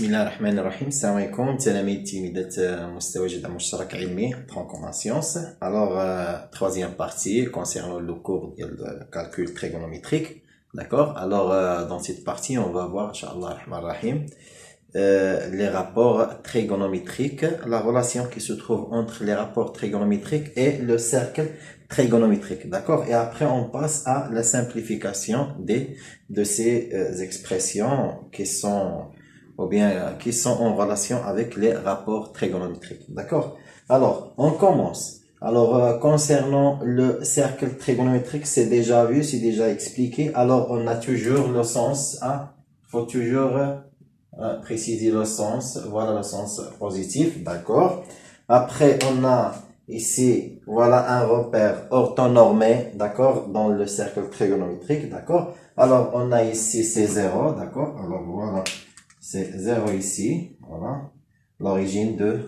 بسم الله الرحمن الرحيم. السلام عليكم تلاميذ مستوى جدة مشترك علمي tronc en sciences. Alors troisième partie concernant le cours de calcul trigonométrique. D'accord. Alors dans cette partie on va voir Inch'Allah Rahman Rahim les rapports trigonométriques, la relation qui se trouve entre les rapports trigonométriques et le cercle trigonométrique. D'accord. Et après on passe à la simplification de ces expressions qui sont en relation avec les rapports trigonométriques. D'accord. Alors, on commence. Alors, concernant le cercle trigonométrique, c'est déjà vu, c'est déjà expliqué. Alors, on a toujours le sens, faut toujours préciser le sens. Voilà le sens positif, d'accord. Après, on a ici, voilà un repère orthonormé, d'accord, dans le cercle trigonométrique, d'accord. Alors, on a ici ces zéros, d'accord. Alors, voilà. C'est 0 ici, voilà, l'origine de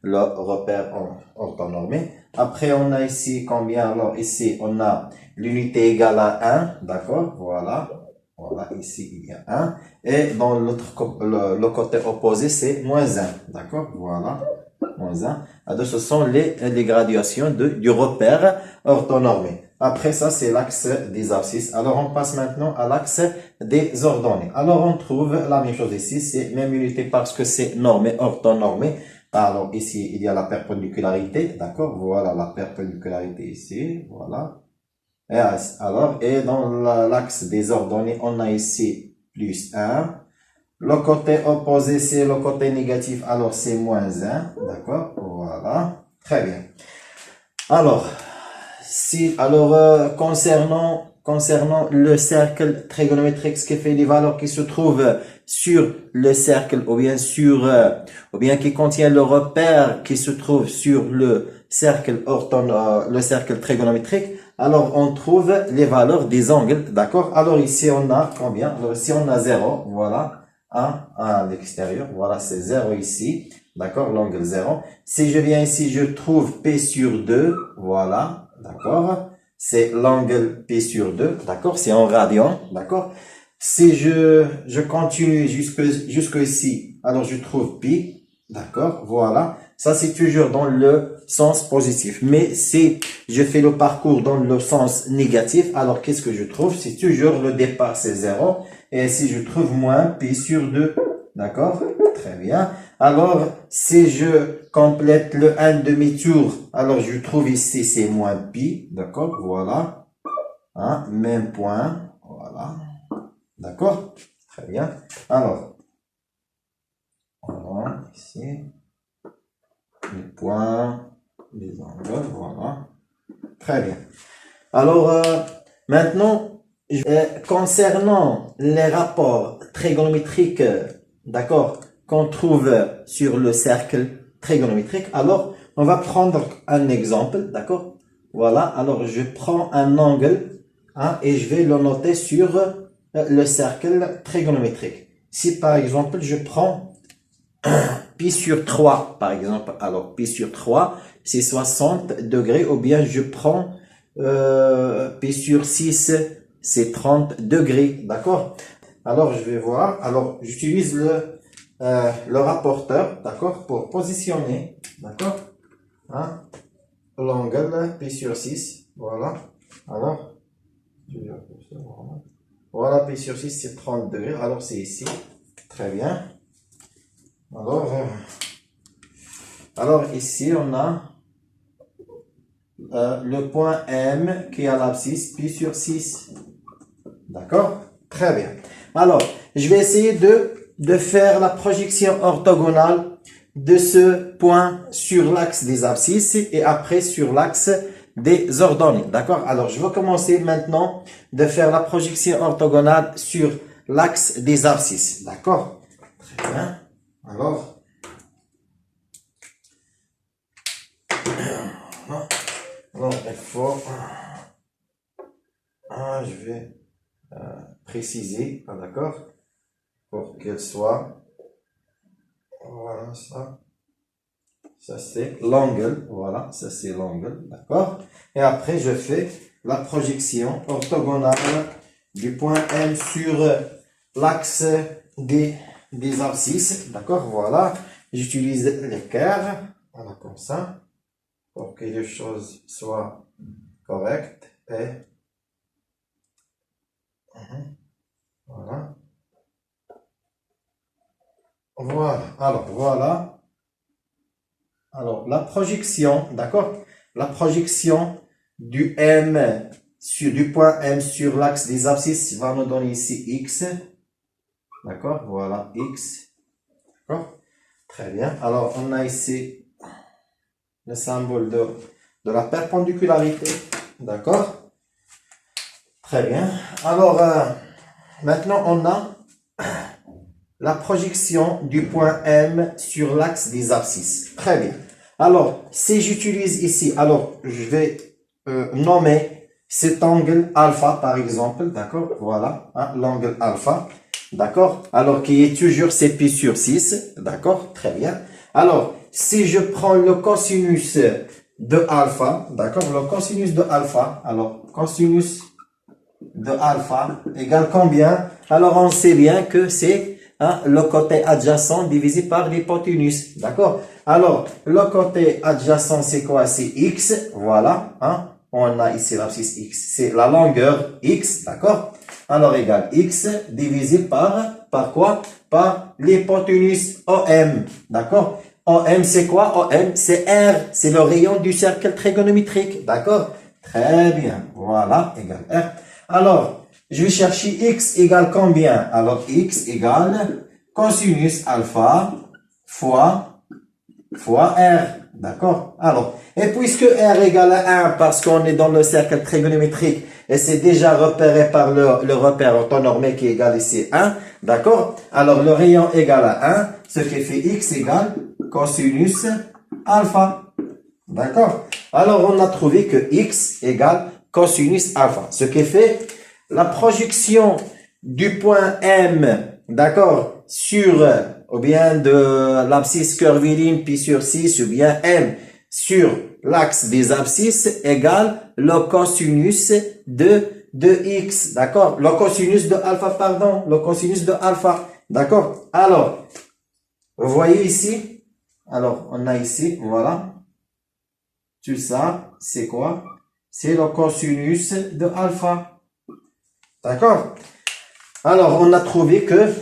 le repère orthonormé. Après, on a ici combien? Alors, ici, on a l'unité égale à 1, d'accord, voilà, ici, il y a 1. Et dans le côté opposé, c'est moins 1, d'accord, voilà, moins 1. Alors, ce sont les graduations du repère orthonormé. Après ça, c'est l'axe des abscisses. Alors, on passe maintenant à l'axe des ordonnées. Alors, on trouve la même chose ici. C'est même unité parce que c'est normé, orthonormé. Alors, ici, il y a la perpendiculalarité. D'accord? Voilà la perpendiculalarité ici. Voilà. Et dans l'axe des ordonnées, on a ici plus 1. Le côté opposé, c'est le côté négatif. Alors, c'est moins 1. D'accord? Voilà. Très bien. Alors, concernant le cercle trigonométrique, ce qui fait les valeurs qui se trouvent sur le cercle ou bien qui contient le repère qui se trouve sur le cercle trigonométrique, alors on trouve les valeurs des angles, d'accord. Alors ici on a combien? Alors ici on a 0, voilà, 1 à l'extérieur, voilà, c'est 0 ici, d'accord, l'angle 0. Si je viens ici, je trouve P sur 2, voilà. D'accord, c'est l'angle P sur 2, d'accord, c'est en radian, d'accord. Si je continue jusque ici, alors je trouve pi, d'accord, voilà. Ça, c'est toujours dans le sens positif. Mais si je fais le parcours dans le sens négatif, alors qu'est-ce que je trouve? C'est toujours le départ, c'est 0. Et si je trouve moins pi sur 2, d'accord, très bien. Alors, si je complète le 1 demi-tour, alors je trouve ici, c'est moins pi, d'accord, voilà, même point, voilà, d'accord, très bien. Alors, voilà, ici, les points, les angles, voilà, très bien. Alors, maintenant, concernant les rapports trigonométriques, d'accord, qu'on trouve sur le cercle trigonométrique, alors on va prendre un exemple, d'accord, voilà. Alors je prends un angle et je vais le noter sur le cercle trigonométrique. Si par exemple je prends pi sur 3 par exemple, alors pi sur 3 c'est 60 degrés, ou bien je prends pi sur 6 c'est 30 degrés, d'accord. Alors je vais voir, alors j'utilise le rapporteur, d'accord, pour positionner, d'accord, l'angle P sur 6, voilà. Alors, voilà, P sur 6, c'est 30 degrés, alors c'est ici, très bien. Alors ici, on a le point M qui est à l'abscisse, P sur 6, d'accord, très bien. Alors, je vais essayer de faire la projection orthogonale de ce point sur l'axe des abscisses et après sur l'axe des ordonnées. D'accord? Alors, je vais commencer maintenant de faire la projection orthogonale sur l'axe des abscisses. D'accord? Très bien. Alors, il faut... je vais préciser, d'accord? Pour qu'elle soit, voilà, ça c'est l'angle, voilà, ça c'est l'angle, d'accord. Et après je fais la projection orthogonale du point M sur l'axe des des abscisses. D'accord, voilà. J'utilise l'équerre. Voilà, comme ça. Pour que les choses soient correctes. Et voilà. Voilà. Alors, voilà. Alors, la projection, d'accord? La projection du point M sur l'axe des abscisses va nous donner ici X. D'accord? Voilà, X. D'accord? Très bien. Alors, on a ici le symbole de la perpendicularité. D'accord? Très bien. Alors, maintenant, on a la projection du point M sur l'axe des abscisses. Très bien. Alors, si j'utilise ici, alors, je vais nommer cet angle alpha, par exemple. D'accord? Voilà, hein, l'angle alpha. D'accord? Alors, qui est toujours CP sur 6. D'accord? Très bien. Alors, si je prends le cosinus de alpha, d'accord? Le cosinus de alpha, alors, cosinus de alpha égale combien? Alors, on sait bien que c'est le côté adjacent divisé par l'hypoténuse. D'accord? Alors, le côté adjacent, c'est quoi? C'est x. Voilà. Hein? On a ici l'abscisse x. C'est la longueur x. D'accord? Alors, égale x divisé par quoi? Par l'hypoténuse OM. D'accord? OM, c'est quoi? OM, c'est R. C'est le rayon du cercle trigonométrique. D'accord? Très bien. Voilà, égale R. Alors, je vais chercher x égale combien? Alors, x égale cosinus alpha fois R. D'accord? Alors, et puisque R égale à 1, parce qu'on est dans le cercle trigonométrique, et c'est déjà repéré par le repère orthonormé qui égale ici 1, d'accord? Alors, le rayon égale à 1, ce qui fait x égale cosinus alpha. D'accord? Alors, on a trouvé que x égale cosinus alpha. Ce qui fait la projection du point M, d'accord, sur, ou bien de l'abscisse curviligne pi sur 6, ou bien M sur l'axe des abscisses égale le cosinus de x, d'accord? Le cosinus de alpha, pardon, le cosinus de alpha, d'accord? Alors, vous voyez ici, alors on a ici, voilà. Tout ça, c'est quoi? C'est le cosinus de alpha. D'accord? Alors, on a trouvé que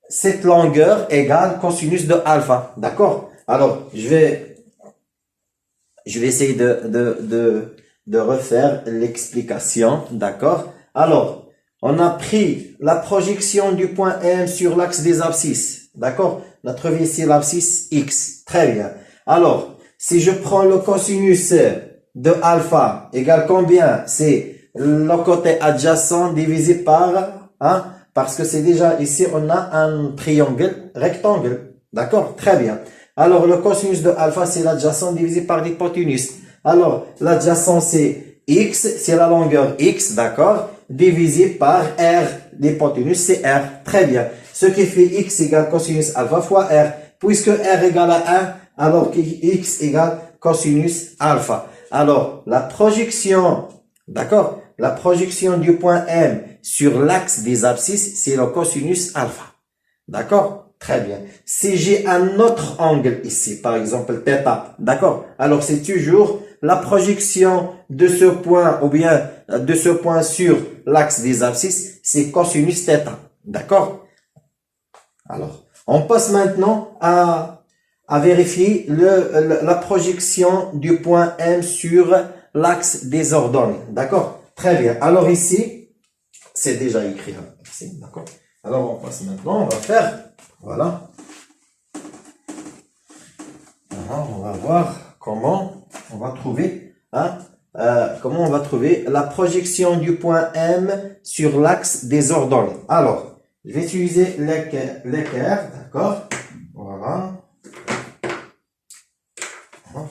cette longueur égale cosinus de alpha. D'accord? Alors, je vais essayer de refaire l'explication. D'accord? Alors, on a pris la projection du point M sur l'axe des abscisses. D'accord? On a trouvé ici l'abscisse X. Très bien. Alors, si je prends le cosinus de alpha égale combien? C'est le côté adjacent divisé par, hein, parce que c'est déjà ici, on a un triangle rectangle. D'accord? Très bien. Alors, le cosinus de alpha, c'est l'adjacent divisé par l'hypoténuse. Alors, l'adjacent, c'est x, c'est la longueur x, d'accord? Divisé par r. L'hypoténuse, c'est r. Très bien. Ce qui fait x égale cosinus alpha fois r. Puisque r égale à 1, alors que x égale cosinus alpha. Alors, la projection, d'accord? La projection du point M sur l'axe des abscisses, c'est le cosinus alpha. D'accord? Très bien. Si j'ai un autre angle ici, par exemple θ, d'accord? Alors, c'est toujours la projection de ce point, ou bien de ce point sur l'axe des abscisses, c'est cosinus θ. D'accord? Alors, on passe maintenant à vérifier la projection du point M sur l'axe des ordonnées. D'accord? Très bien. Alors ici, c'est déjà écrit ici. D'accord? Alors, on passe maintenant, on va faire, voilà. Alors, on va voir comment on va trouver, hein, comment on va trouver la projection du point M sur l'axe des ordonnées. Alors, je vais utiliser l'équerre, d'accord? Voilà.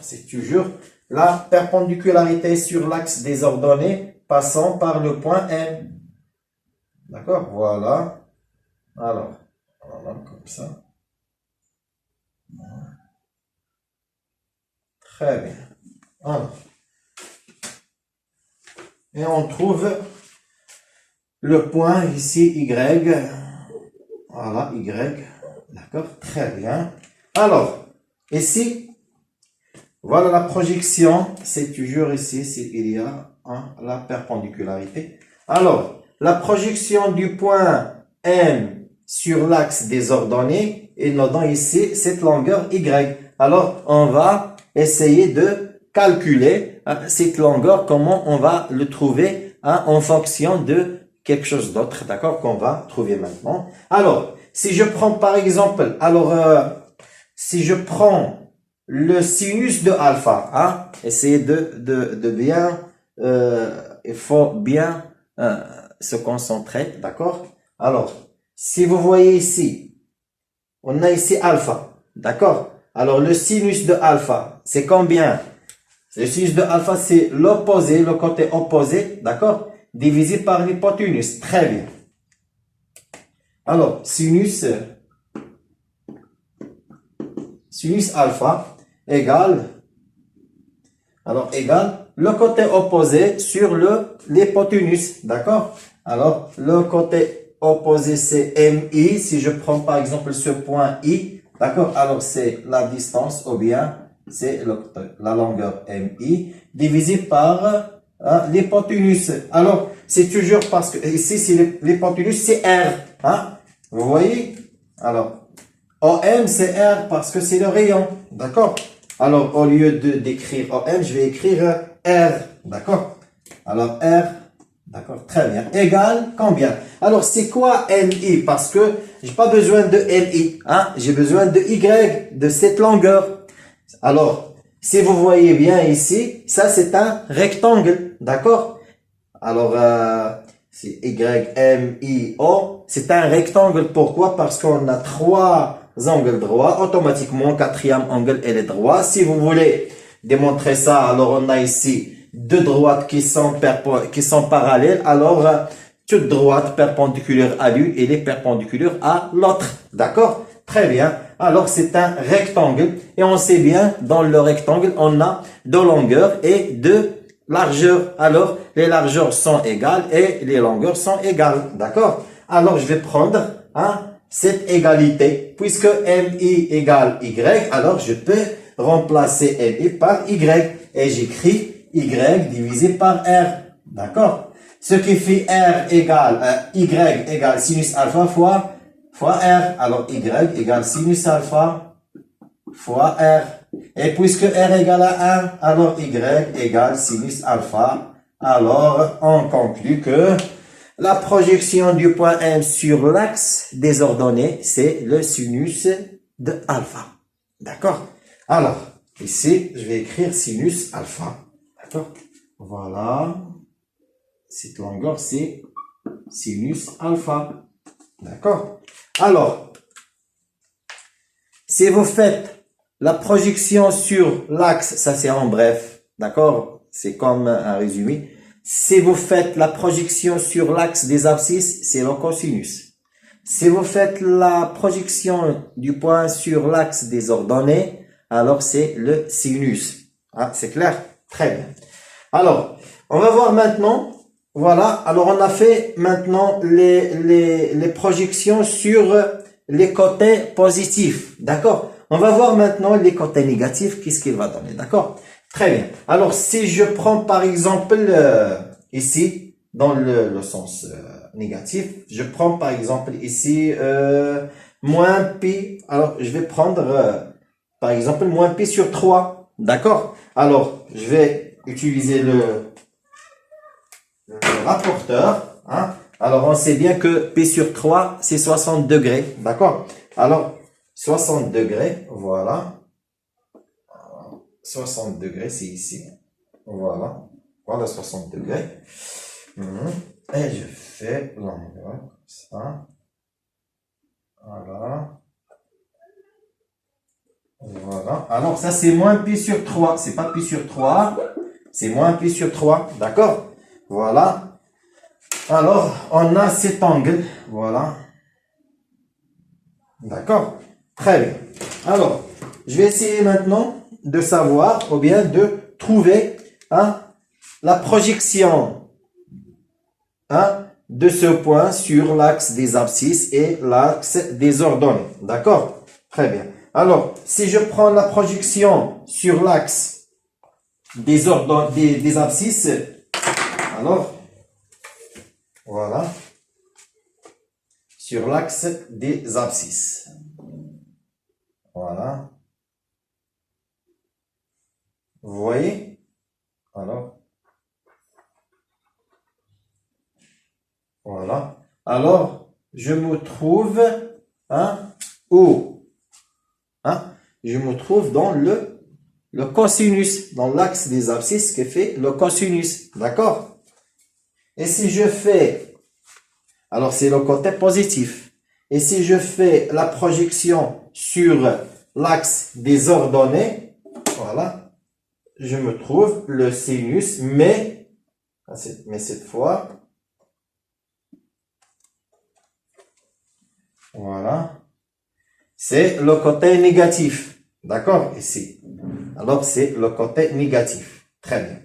C'est toujours la perpendicularité sur l'axe des ordonnées passant par le point M. D'accord? Voilà. Alors, voilà, comme ça. Très bien. Alors. Et on trouve le point ici Y. Voilà, Y. D'accord, très bien. Alors, ici, voilà la projection. C'est toujours ici, il y a la perpendicularité. Alors, la projection du point M sur l'axe des ordonnées, et nous donnons ici cette longueur Y. Alors, on va essayer de calculer cette longueur, comment on va le trouver en fonction de quelque chose d'autre, d'accord, qu'on va trouver maintenant. Alors, si je prends par exemple, si je prends le sinus de alpha, essayez de bien, il faut bien se concentrer, d'accord? Alors, si vous voyez ici, on a ici alpha, d'accord? Alors, le sinus de alpha, c'est combien? Le sinus de alpha, c'est l'opposé, le côté opposé, d'accord? Divisé par l'hypoténuse. Très bien. Alors, sinus alpha égale le côté opposé sur l'hypoténuse, d'accord? Alors, le côté opposé, c'est MI. Si je prends par exemple ce point I, d'accord? Alors, c'est la distance ou bien c'est la longueur MI divisé par l'hypoténuse. Alors, c'est toujours parce que ici, c'est l'hypoténuse, c'est R. Vous voyez? Alors, OM, c'est R parce que c'est le rayon. D'accord? Alors, au lieu d'écrire OM, je vais écrire R. D'accord? Alors, R, d'accord, très bien. Égale combien? Alors, c'est quoi MI? Parce que j'ai pas besoin de MI. J'ai besoin de Y, de cette longueur. Alors, si vous voyez bien ici, ça c'est un rectangle. D'accord? Alors, c'est YMIO. C'est un rectangle. Pourquoi? Parce qu'on a trois angles droits. Automatiquement, quatrième angle, elle est droit. Si vous voulez démontrer ça, alors on a ici deux droites qui sont parallèles. Alors, toute droite perpendiculaire à l'une, elle est perpendiculaire à l'autre. D'accord? Très bien. Alors, c'est un rectangle. Et on sait bien, dans le rectangle, on a deux longueurs et deux largeurs. Alors, les largeurs sont égales et les longueurs sont égales. D'accord? Alors, je vais prendre cette égalité. Puisque MI égale Y, alors je peux remplacer MI par Y. Et j'écris Y divisé par R. D'accord? Ce qui fait R égale, Y égale sinus alpha fois R. Alors, Y égale sinus alpha fois R. Et puisque R égale à 1, alors Y égale sinus alpha. Alors, on conclut que la projection du point M sur l'axe des ordonnées, c'est le sinus de alpha. D'accord? Alors, ici, je vais écrire sinus alpha. D'accord? Voilà. Cette longueur, c'est sinus alpha. D'accord? Alors, si vous faites la projection sur l'axe, ça c'est en bref, d'accord? C'est comme un résumé. Si vous faites la projection sur l'axe des abscisses, c'est le cosinus. Si vous faites la projection du point sur l'axe des ordonnées, alors c'est le sinus. C'est clair? Très bien. Alors, on va voir maintenant. Voilà, alors on a fait maintenant les projections sur les côtés positifs, d'accord? On va voir maintenant les côtés négatifs, qu'est-ce qu'il va donner, d'accord? Très bien. Alors, si je prends par exemple ici, dans le sens négatif, je prends par exemple ici moins pi, alors je vais prendre par exemple moins pi sur 3, d'accord? Alors, je vais utiliser le rapporteur. Alors, on sait bien que P sur 3, c'est 60 degrés. D'accord? Alors, 60 degrés, voilà. 60 degrés, c'est ici. Voilà. Voilà 60 degrés. Et je fais longueur. Ça. Voilà. Voilà. Alors, ça, c'est moins pi sur 3. C'est pas pi sur 3. C'est moins pi sur 3. D'accord? Voilà. Alors, on a cet angle. Voilà. D'accord? Très bien. Alors, je vais essayer maintenant de savoir ou bien de trouver la projection de ce point sur l'axe des abscisses et l'axe des ordonnées. D'accord? Très bien. Alors, si je prends la projection sur l'axe des abscisses, alors, voilà, sur l'axe des abscisses. Voilà. Vous voyez? Alors, voilà. Alors, je me trouve, où? Je me trouve dans le cosinus, dans l'axe des abscisses qui fait le cosinus. D'accord? Et si je fais, alors c'est le côté positif. Et si je fais la projection sur l'axe des ordonnées, voilà, je me trouve le sinus, mais cette fois, voilà, c'est le côté négatif. D'accord? Ici. Alors, c'est le côté négatif. Très bien.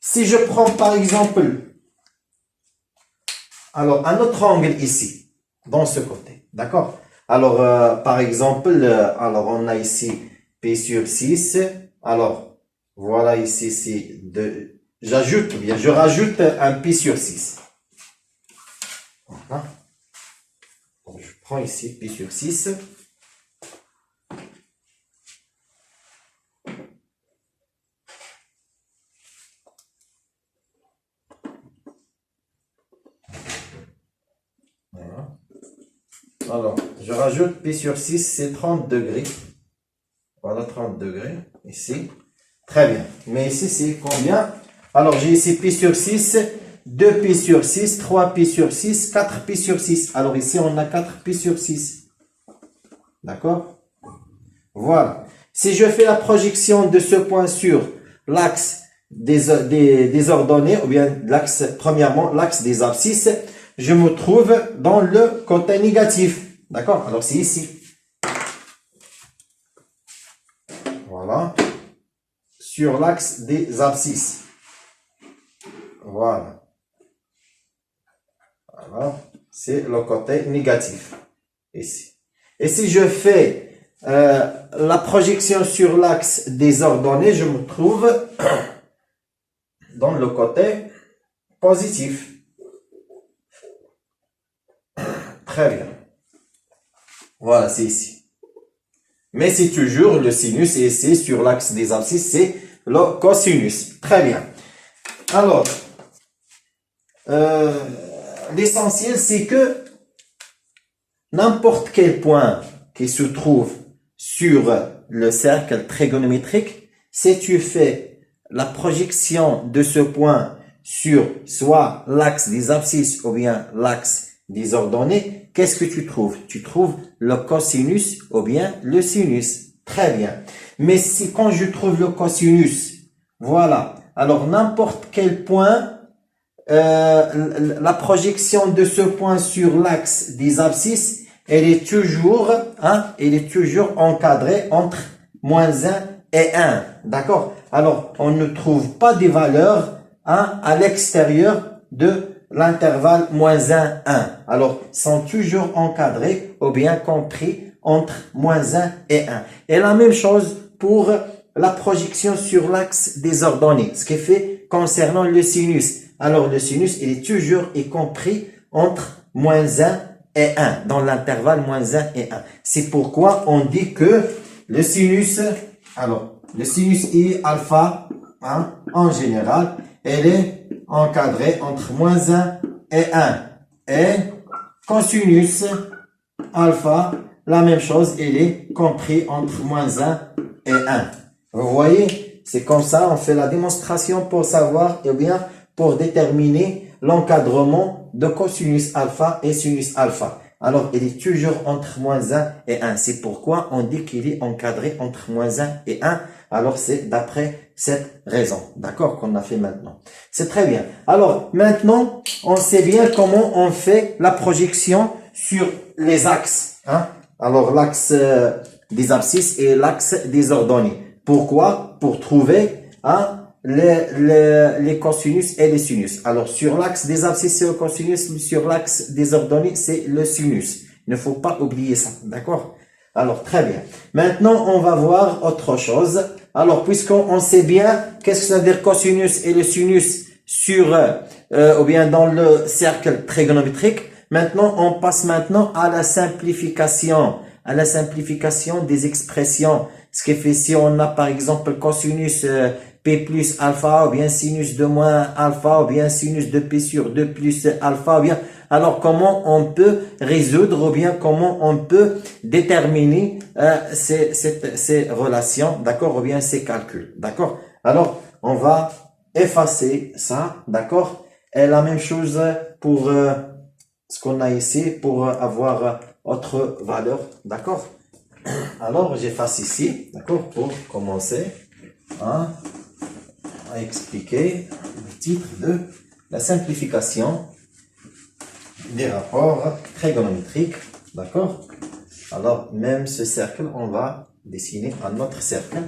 Si je prends par exemple, alors un autre angle ici, dans ce côté. D'accord? Alors, par exemple, alors on a ici P sur 6. Alors, voilà ici, c'est je rajoute un P sur 6. Voilà. Donc, je prends ici P sur 6. Voilà. Alors, je rajoute P sur 6, c'est 30 degrés. Voilà, 30 degrés, ici. Très bien. Mais ici, c'est combien? Alors, j'ai ici P sur 6, 2 P sur 6, 3 P sur 6, 4 P sur 6. Alors, ici, on a 4 P sur 6. D'accord? Voilà. Si je fais la projection de ce point sur l'axe des ordonnées, ou bien l'axe, premièrement, l'axe des abscisses, je me trouve dans le côté négatif. D'accord? Alors, c'est ici. Voilà. Sur l'axe des abscisses. Voilà. Voilà. C'est le côté négatif. Ici. Et si je fais la projection sur l'axe des ordonnées, je me trouve dans le côté positif. Très bien. Voilà, c'est ici. Mais c'est toujours le sinus et c'est sur l'axe des abscisses, c'est le cosinus. Très bien. Alors, l'essentiel, c'est que n'importe quel point qui se trouve sur le cercle trigonométrique, si tu fais la projection de ce point sur soit l'axe des abscisses ou bien l'axe des ordonnées, qu'est-ce que tu trouves? Tu trouves le cosinus ou bien le sinus. Très bien. Mais si quand je trouve le cosinus, voilà, alors n'importe quel point, la projection de ce point sur l'axe des abscisses, elle est toujours encadrée entre moins 1 et 1. D'accord? Alors, on ne trouve pas des valeurs à l'extérieur de l'intervalle moins 1, 1. Alors, sont toujours encadrés ou bien compris entre moins 1 et 1. Et la même chose pour la projection sur l'axe des ordonnées, ce qui est fait concernant le sinus. Alors, le sinus, il est toujours compris entre moins 1 et 1, dans l'intervalle moins 1 et 1. C'est pourquoi on dit que le sinus, alors, le sinus I alpha, en général, elle est encadrée entre moins 1 et 1. Et cosinus alpha, la même chose, elle est compris entre moins 1 et 1. Vous voyez, c'est comme ça, on fait la démonstration pour savoir, et bien, pour déterminer l'encadrement de cosinus alpha et sinus alpha. Alors, il est toujours entre moins 1 et 1. C'est pourquoi on dit qu'il est encadré entre moins 1 et 1. Alors, c'est d'après cette raison. D'accord? Qu'on a fait maintenant. C'est très bien. Alors, maintenant, on sait bien comment on fait la projection sur les axes. Alors, l'axe des abscisses et l'axe des ordonnées. Pourquoi? Pour trouver les cosinus et les sinus. Alors, sur l'axe des abscisses, c'est le cosinus. Sur l'axe des ordonnées, c'est le sinus. Il ne faut pas oublier ça. D'accord? Alors, très bien. Maintenant, on va voir autre chose. Alors, puisqu'on sait bien qu'est-ce que ça veut dire cosinus et le sinus sur, ou bien dans le cercle trigonométrique, maintenant, on passe maintenant à la simplification des expressions. Ce qui fait si on a par exemple cosinus P plus alpha, ou bien sinus de moins alpha, ou bien sinus de P sur 2 plus alpha, ou bien, alors comment on peut résoudre, ou bien comment on peut déterminer ces relations, d'accord, ou bien ces calculs, d'accord. Alors, on va effacer ça, d'accord, et la même chose pour ce qu'on a ici, pour avoir autre valeur, d'accord. Alors, j'efface ici, d'accord, pour commencer à expliquer le titre de la simplification des rapports trigonométriques, d'accord. Alors, même ce cercle, on va dessiner un autre cercle.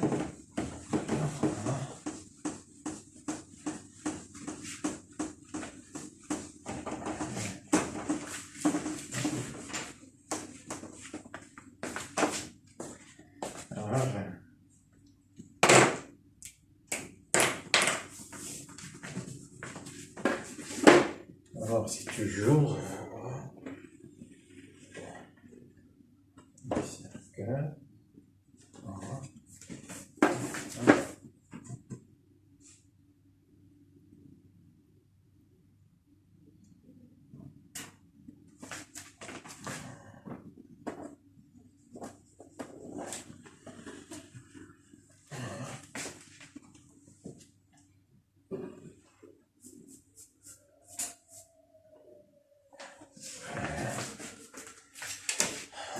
Alors, c'est toujours le cercle. Voilà.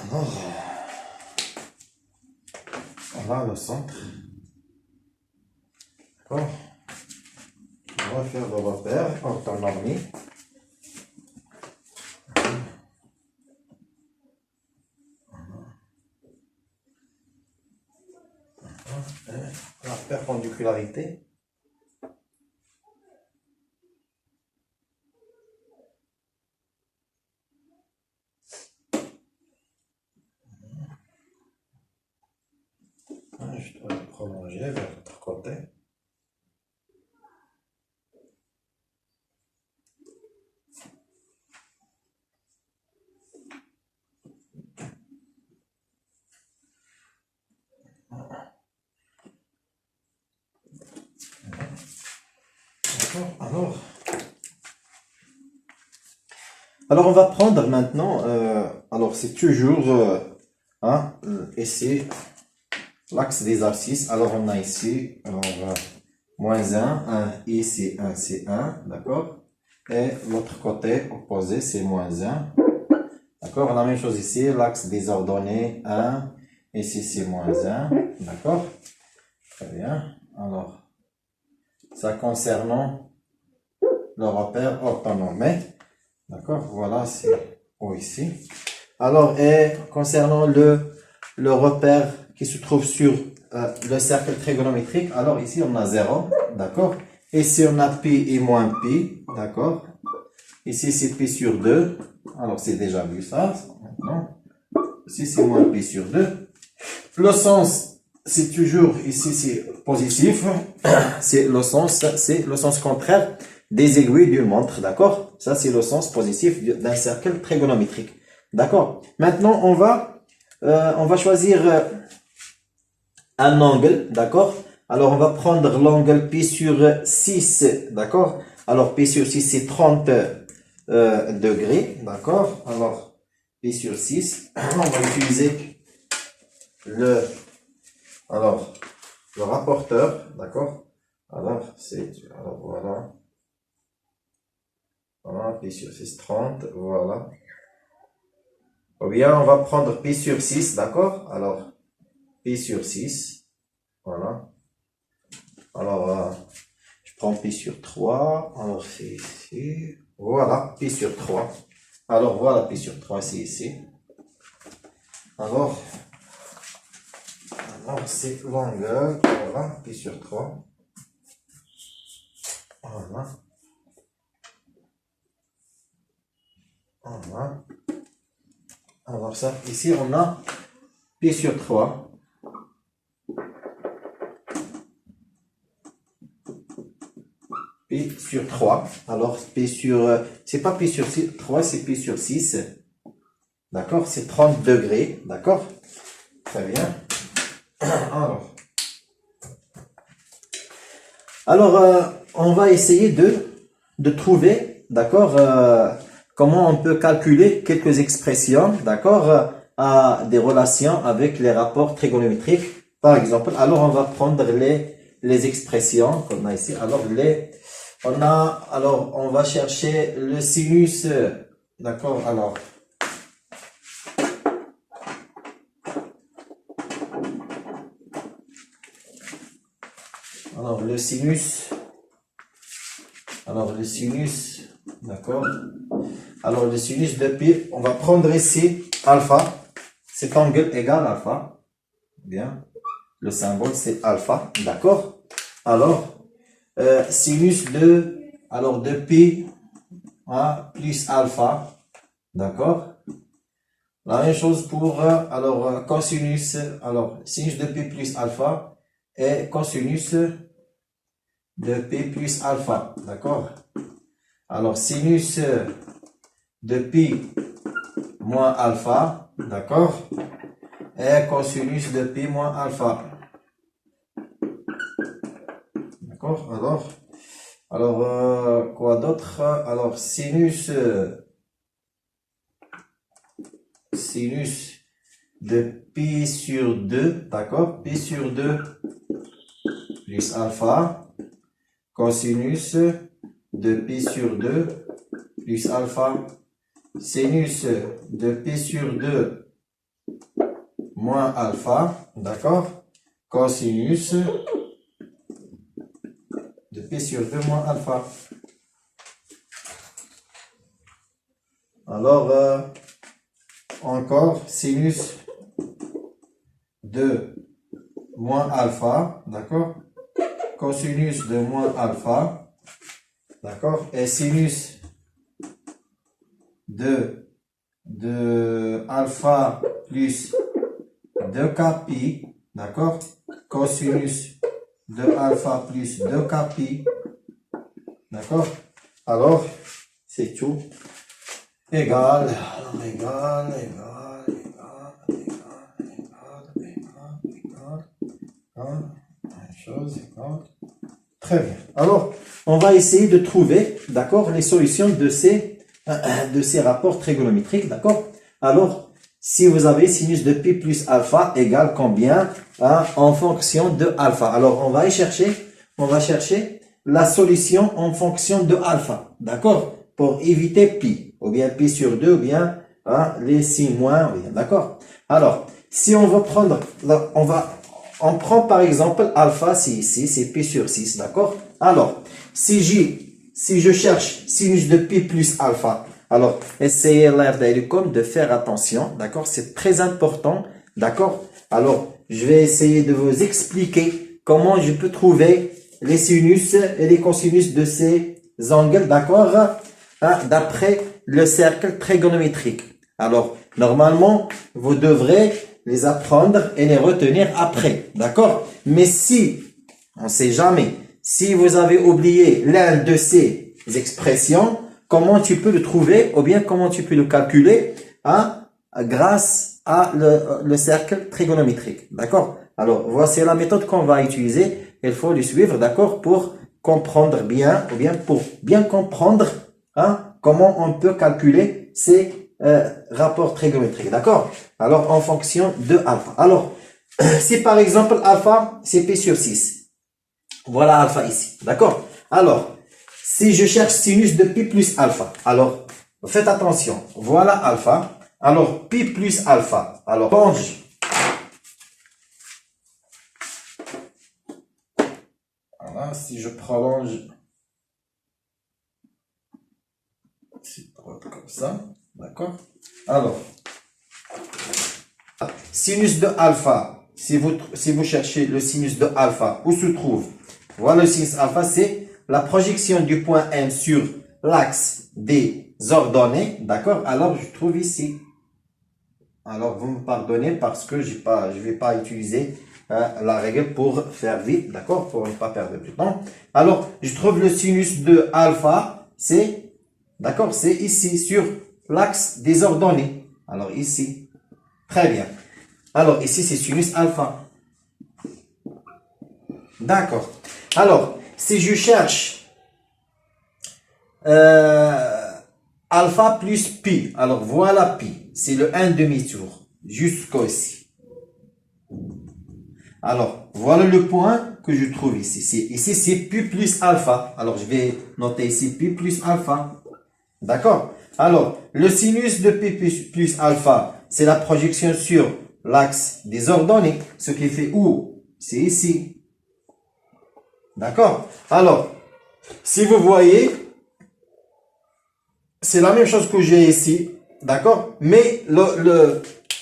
Alors, voilà le centre. D'accord. On va faire le repère orthonormé. La perpendicularité. Je dois le prolonger vers l'autre côté. Alors, on va prendre maintenant, alors c'est toujours, ici, l'axe des abscisses. Alors, on a ici, alors, moins 1, ici, 1, c'est 1, d'accord? Et l'autre côté opposé, c'est moins 1. D'accord? La même chose ici, l'axe des ordonnées, 1, ici, c'est moins 1, d'accord? Très bien. Alors, ça concernant le repère orthonormé. D'accord, voilà, c'est O ici. Alors, et concernant le repère qui se trouve sur le cercle trigonométrique, alors ici on a 0, d'accord. Ici on a pi et moins pi, d'accord. Ici c'est pi sur 2, alors c'est déjà vu ça, maintenant. Ici c'est moins pi sur 2. Le sens, c'est toujours, ici c'est positif, c'est le sens contraire des aiguilles d'une montre, d'accord? Ça, c'est le sens positif d'un cercle trigonométrique, d'accord? Maintenant, on va choisir un angle, d'accord? Alors, on va prendre l'angle pi sur 6, d'accord? Alors, pi sur 6, c'est 30 degrés, d'accord? Alors, pi sur 6, on va utiliser le rapporteur, d'accord? Alors, voilà. Voilà, pi sur 6, 30, voilà. Ou bien, on va prendre pi sur 6, d'accord? Alors, pi sur 6, voilà. Alors, je prends pi sur 3, alors c'est ici. Voilà, pi sur 3. Alors, voilà, pi sur 3, c'est ici. Alors c'est l'angle, voilà, pi sur 3. Voilà. Voilà. Alors ça, ici on a pi sur 3. Pi sur 3. Alors pi sur... c'est pas pi sur 6, 3, c'est pi sur 6. D'accord? C'est 30 degrés. D'accord? Très bien. Alors on va essayer de trouver, d'accord, comment on peut calculer quelques expressions, d'accord, à des relations avec les rapports trigonométriques, par exemple. Alors, on va prendre les expressions qu'on a ici. Alors, on va chercher le sinus, d'accord, alors, le sinus, d'accord. Alors, le sinus de pi, on va prendre ici alpha. Cet angle égale alpha. Bien. Le symbole, c'est alpha. D'accord. Alors, sinus de pi plus alpha. D'accord. La même chose pour, cosinus. Alors, sinus de pi plus alpha et cosinus de pi plus alpha. D'accord. Alors, sinus de pi moins alpha, d'accord, et cosinus de pi moins alpha. D'accord, alors quoi d'autre? Alors, sinus de pi sur 2, d'accord, pi sur 2 plus alpha, cosinus de pi sur 2 plus alpha, sinus de pi sur 2 moins alpha, d'accord, cosinus de pi sur 2 moins alpha. Alors, encore sinus de moins alpha, d'accord, cosinus de moins alpha, d'accord, et sinus de alpha plus 2k pi, d'accord, cosinus de alpha plus 2k pi, d'accord. Alors, c'est tout égal, très bien. Alors, on va essayer de trouver, d'accord, les solutions de ces rapports trigonométriques, d'accord. Alors, si vous avez sinus de pi plus alpha égale combien en fonction de alpha. Alors, on va chercher la solution en fonction de alpha, d'accord, pour éviter pi, ou bien pi sur 2, ou bien les 6 moins, d'accord. Alors, si on veut prendre, on prend par exemple alpha, c'est ici, c'est pi sur 6, d'accord. Alors, si je cherche sinus de pi plus alpha, alors essayez de faire attention, d'accord, c'est très important, d'accord. Alors, je vais essayer de vous expliquer comment je peux trouver les sinus et les cosinus de ces angles, d'accord, d'après le cercle trigonométrique. Alors, normalement, vous devrez les apprendre et les retenir après, d'accord? Mais si, on ne sait jamais, si vous avez oublié l'un de ces expressions, comment tu peux le trouver ou bien comment tu peux le calculer grâce à le cercle trigonométrique, d'accord? Alors, voici la méthode qu'on va utiliser. Il faut le suivre, d'accord, pour comprendre bien, ou bien pour bien comprendre comment on peut calculer ces rapport trigonométrique, d'accord? Alors, en fonction de alpha. Alors, si par exemple alpha, c'est pi sur 6. Voilà alpha ici, d'accord? Alors, si je cherche sinus de pi plus alpha, alors, faites attention. Voilà alpha. Alors, pi plus alpha. Alors, prolonge. Voilà, si je prolonge, c'est comme ça. D'accord? Alors, sinus de alpha, si vous cherchez le sinus de alpha, où se trouve? Voilà le sinus alpha, c'est la projection du point M sur l'axe des ordonnées, d'accord? Alors, je trouve ici. Alors, vous me pardonnez parce que je vais pas utiliser la règle pour faire vite, d'accord? Pour ne pas perdre du temps. Alors, je trouve le sinus de alpha, c'est, d'accord? C'est ici, sur l'axe des ordonnées. Alors, ici. Très bien. Alors, ici, c'est sinus alpha. D'accord. Alors, si je cherche alpha plus pi, alors voilà pi, c'est le 1 demi-tour, jusqu'ici. Alors, voilà le point que je trouve ici. Ici, c'est pi plus alpha. Alors, je vais noter ici pi plus alpha. D'accord? Alors, le sinus de pi plus alpha, c'est la projection sur l'axe des ordonnées. Ce qui fait où? C'est ici. D'accord? Alors, si vous voyez, c'est la même chose que j'ai ici. D'accord? Mais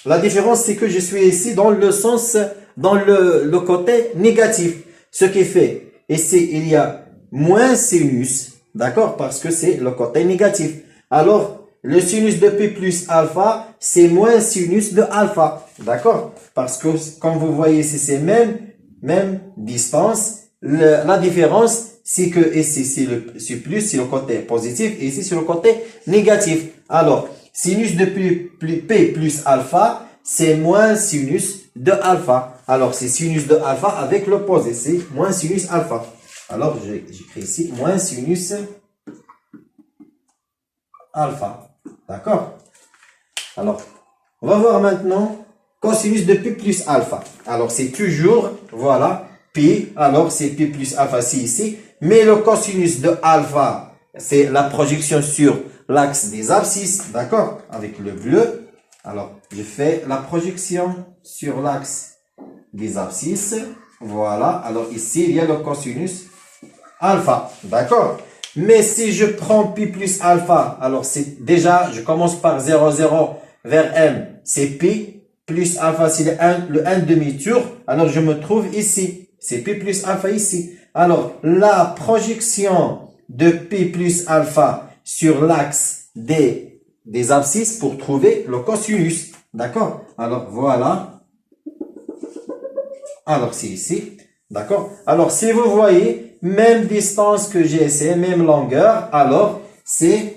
la différence, c'est que je suis ici dans le sens, dans le côté négatif. Ce qui fait, ici, il y a moins sinus. D'accord? Parce que c'est le côté négatif. Alors, le sinus de pi plus alpha, c'est moins sinus de alpha. D'accord? Parce que, comme vous voyez ici, c'est même distance. La différence, c'est que ici, c'est plus, c'est le côté positif, et ici, c'est le côté négatif. Alors, sinus de P plus alpha, c'est moins sinus de alpha. Alors, c'est sinus de alpha avec l'opposé, c'est moins sinus alpha. Alors, j'écris ici moins sinus alpha. D'accord? Alors, on va voir maintenant cosinus de P plus alpha. Alors, c'est toujours, voilà, pi, alors c'est pi plus alpha, c'est ici. Mais le cosinus de alpha, c'est la projection sur l'axe des abscisses, d'accord? Avec le bleu. Alors, je fais la projection sur l'axe des abscisses. Voilà. Alors, ici, il y a le cosinus alpha, d'accord? Mais si je prends pi plus alpha, alors c'est déjà, je commence par 0, 0 vers m, c'est pi plus alpha, c'est le 1 demi-tour. Alors, je me trouve ici. C'est pi plus alpha ici. Alors, la projection de pi plus alpha sur l'axe des abscisses pour trouver le cosinus. D'accord? Alors, voilà. Alors, c'est ici. D'accord? Alors, si vous voyez, même distance que j'ai ici, même longueur, alors, c'est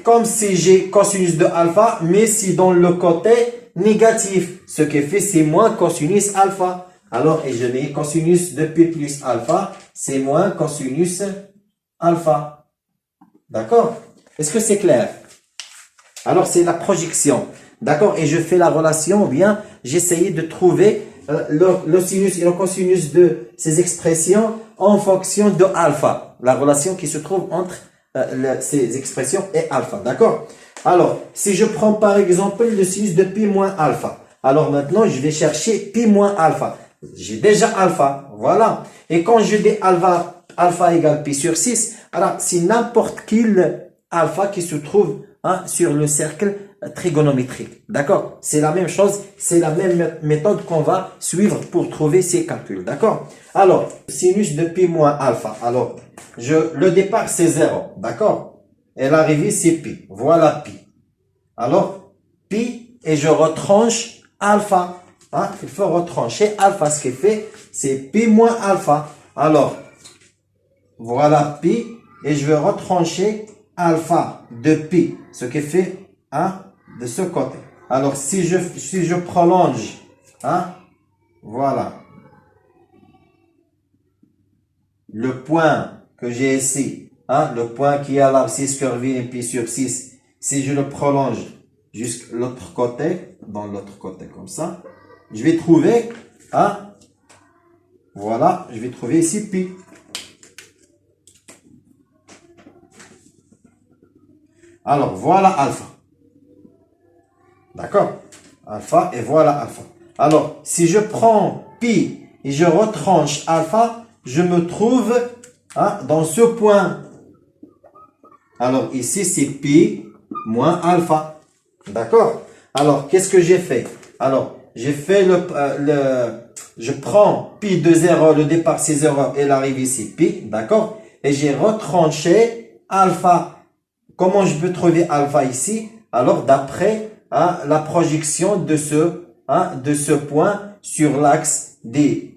comme si j'ai cosinus de alpha, mais c'est dans le côté négatif. Ce qui fait, c'est moins cosinus alpha. Alors, et je mets cosinus de pi plus alpha, c'est moins cosinus alpha. D'accord? Est-ce que c'est clair? Alors, c'est la projection. D'accord? Et je fais la relation, ou bien j'essayais de trouver le sinus et le cosinus de ces expressions en fonction de alpha. La relation qui se trouve entre ces expressions et alpha. D'accord? Alors, si je prends par exemple le sinus de pi moins alpha, alors maintenant je vais chercher pi moins alpha. J'ai déjà alpha, voilà. Et quand je dis alpha égale pi sur 6, alors c'est n'importe quel alpha qui se trouve sur le cercle trigonométrique. D'accord? C'est la même chose, c'est la même méthode qu'on va suivre pour trouver ces calculs. D'accord? Alors, sinus de pi moins alpha. Alors, le départ c'est 0. D'accord? Et l'arrivée c'est pi. Voilà pi. Alors, pi et je retranche alpha. Il faut retrancher alpha. Ce qui fait, c'est pi moins alpha. Alors, voilà pi et je vais retrancher alpha de pi. Ce qui fait de ce côté. Alors, si je prolonge, voilà, le point que j'ai ici, le point qui a l'abscisse curviligne pi sur 6, si je le prolonge jusqu'à l'autre côté, dans l'autre côté comme ça, je vais trouver, voilà, je vais trouver ici pi. Alors, voilà alpha. D'accord? Alpha et voilà alpha. Alors, si je prends pi et je retranche alpha, je me trouve dans ce point. Alors, ici, c'est pi moins alpha. D'accord? Alors, qu'est-ce que j'ai fait? Alors, j'ai fait je prends pi de 0, le départ c'est 0 et l'arrivée c'est pi, d'accord? Et j'ai retranché alpha. Comment je peux trouver alpha ici? Alors, d'après la projection de ce point sur l'axe des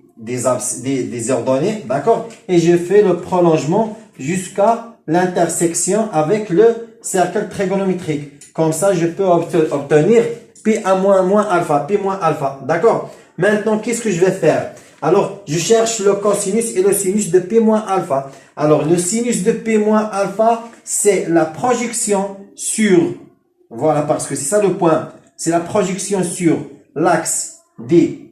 ordonnées, d'accord? Et je fais le prolongement jusqu'à l'intersection avec le cercle trigonométrique. Comme ça, je peux obtenir P1 moins alpha, P moins alpha, d'accord? Maintenant, qu'est-ce que je vais faire? Alors, je cherche le cosinus et le sinus de P moins alpha. Alors, le sinus de P moins alpha, c'est la projection sur, voilà, parce que c'est ça le point, c'est la projection sur l'axe des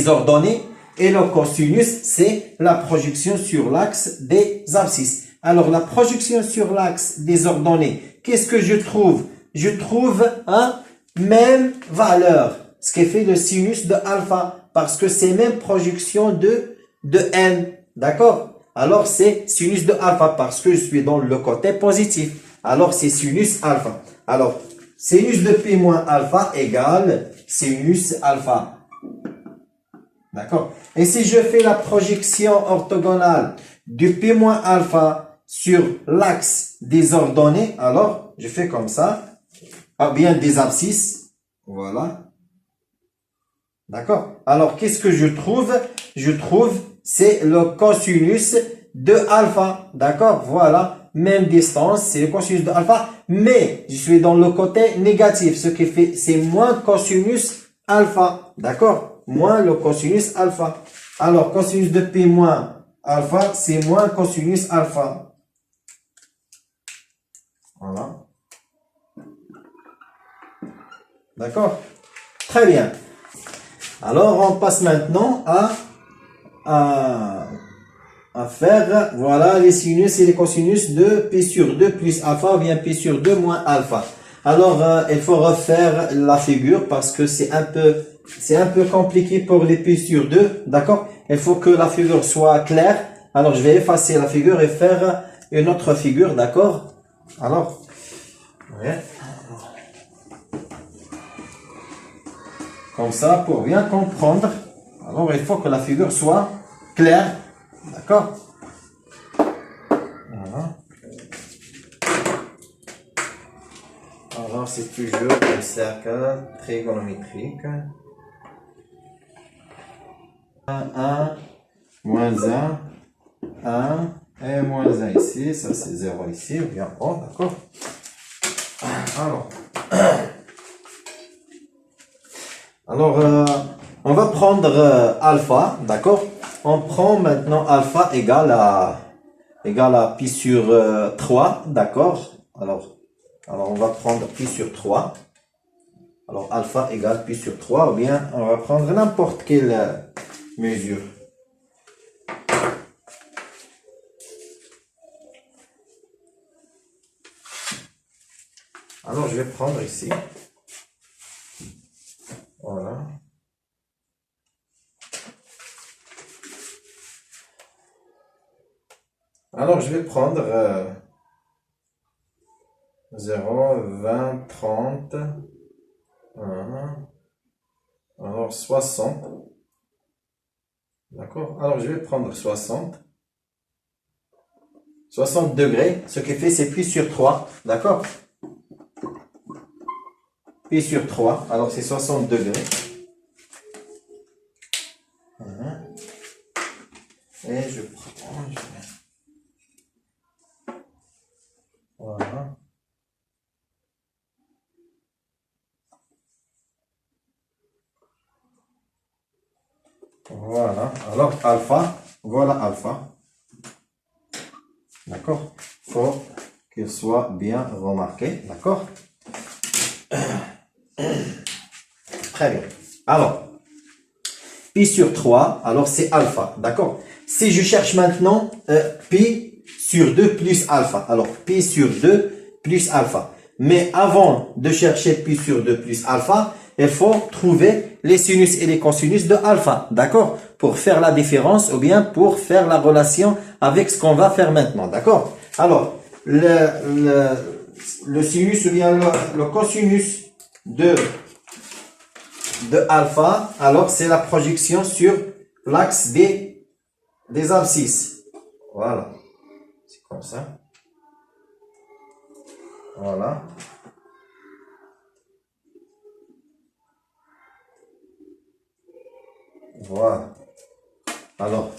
ordonnées, et le cosinus, c'est la projection sur l'axe des abscisses. Alors, la projection sur l'axe des ordonnées, qu'est-ce que je trouve? Je trouve même valeur, ce qui fait le sinus de alpha, parce que c'est même projection de n, d'accord? Alors, c'est sinus de alpha, parce que je suis dans le côté positif. Alors, c'est sinus alpha. Alors, sinus de P moins alpha égale sinus alpha. D'accord? Et si je fais la projection orthogonale du P moins alpha sur l'axe des ordonnées, alors, je fais comme ça. Bien des abscisses. Voilà. D'accord? Alors, qu'est-ce que je trouve? Je trouve, c'est le cosinus de alpha. D'accord? Voilà. Même distance, c'est le cosinus de alpha. Mais, je suis dans le côté négatif. Ce qui fait, c'est moins cosinus alpha. D'accord? Moins le cosinus alpha. Alors, cosinus de P moins alpha, c'est moins cosinus alpha. Voilà. D'accord? Très bien. Alors, on passe maintenant à faire, voilà, les sinus et les cosinus de P sur 2 plus alpha ou bien P sur 2 moins alpha. Alors, il faut refaire la figure parce que c'est un peu compliqué pour les P sur 2, d'accord? Il faut que la figure soit claire. Alors, je vais effacer la figure et faire une autre figure, d'accord? Alors, ouais. Comme ça, pour bien comprendre. Alors, il faut que la figure soit claire. D'accord? Voilà. Alors, c'est toujours un cercle trigonométrique. 1, moins 1, 1, et moins 1 ici. Ça, c'est 0 ici. Bien, bon, d'accord? Alors, on va prendre alpha, d'accord? On prend maintenant alpha égale à pi sur 3, d'accord? Alors, on va prendre pi sur 3. Alors, alpha égale pi sur 3, ou bien on va prendre n'importe quelle mesure. Alors, je vais prendre ici. Voilà. Alors, je vais prendre 0, 20, 30, alors 60. D'accord? Alors, je vais prendre 60. 60 degrés. Ce qui fait, c'est pi sur 3. D'accord? Pi sur 3. Alors, c'est 60 degrés. Et je prends... Voilà. Voilà. Alors, alpha. Voilà alpha. D'accord? Il faut qu'il soit bien remarqué. D'accord? Très bien. Alors, pi sur 3, alors c'est alpha. D'accord? Si je cherche maintenant pi sur 2 plus alpha. Alors, pi sur 2 plus alpha. Mais avant de chercher pi sur 2 plus alpha, il faut trouver les sinus et les cosinus de alpha. D'accord? Pour faire la différence ou bien pour faire la relation avec ce qu'on va faire maintenant. D'accord? Alors, le sinus ou bien le cosinus de de alpha, alors c'est la projection sur l'axe des abscisses. Voilà. C'est comme ça. Voilà. Voilà. Alors,